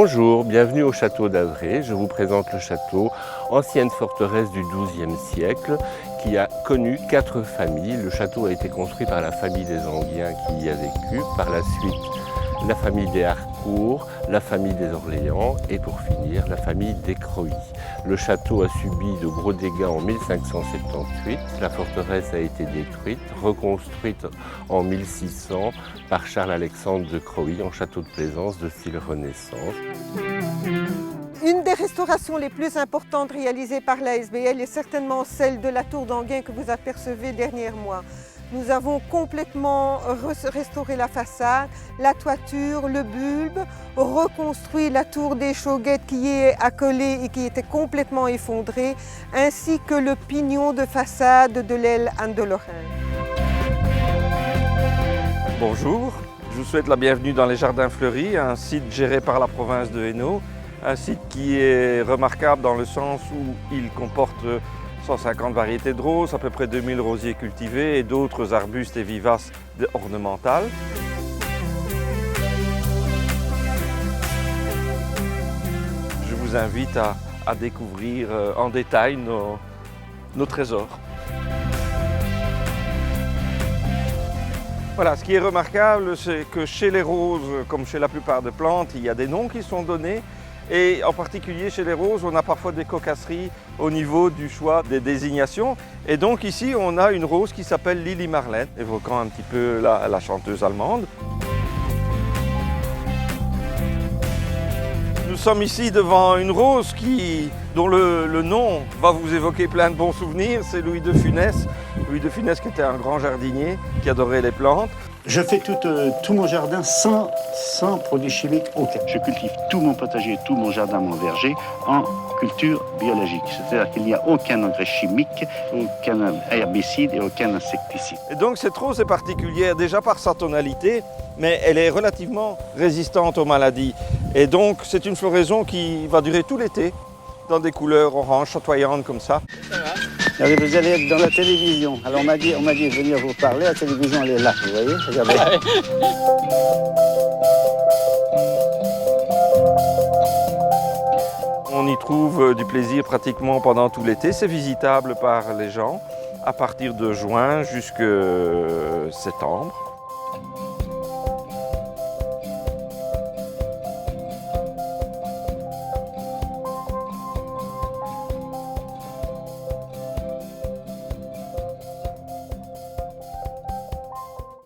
Bonjour, bienvenue au château d'Avray. Je vous présente le château, ancienne forteresse du XIIe siècle, qui a connu 4 familles. Le château a été construit par la famille des Anguiens qui y a vécu, par la suite la famille des Harcourt, la famille des Orléans et pour finir la famille des Croÿ. Le château a subi de gros dégâts en 1578. La forteresse a été détruite, reconstruite en 1600 par Charles-Alexandre de Croÿ en château de plaisance de style Renaissance. Une des restaurations les plus importantes réalisées par la SBL est certainement celle de la tour d'Anguin que vous apercevez derrière moi. Nous avons complètement restauré la façade, la toiture, le bulbe, reconstruit la tour des Chauguettes qui est accolée et qui était complètement effondrée, ainsi que le pignon de façade de l'aile Anne de Lorraine. Bonjour, je vous souhaite la bienvenue dans les Jardins Fleuris, un site géré par la province de Hainaut, un site qui est remarquable dans le sens où il comporte 150 variétés de roses, à peu près 2000 rosiers cultivés et d'autres arbustes et vivaces ornementales. Je vous invite à découvrir en détail nos trésors. Voilà, ce qui est remarquable, c'est que chez les roses, comme chez la plupart des plantes, il y a des noms qui sont donnés. Et en particulier chez les roses, on a parfois des cocasseries au niveau du choix des désignations. Et donc ici, on a une rose qui s'appelle Lili Marlène, évoquant un petit peu la chanteuse allemande. Nous sommes ici devant une rose dont le nom va vous évoquer plein de bons souvenirs. C'est Louis de Funès. Louis de Funès qui était un grand jardinier, qui adorait les plantes. Je fais tout mon jardin sans produits chimiques aucun. Je cultive tout mon potager, tout mon jardin, mon verger en culture biologique. C'est-à-dire qu'il n'y a aucun engrais chimique, aucun herbicide et aucun insecticide. Et donc cette rose est particulière déjà par sa tonalité, mais elle est relativement résistante aux maladies. Et donc c'est une floraison qui va durer tout l'été, dans des couleurs orange chatoyantes comme ça. Regardez, vous allez être dans la télévision. Alors on m'a dit de venir vous parler, la télévision elle est là, vous voyez, regardez. On y trouve du plaisir pratiquement pendant tout l'été, c'est visitable par les gens à partir de juin jusqu'à septembre.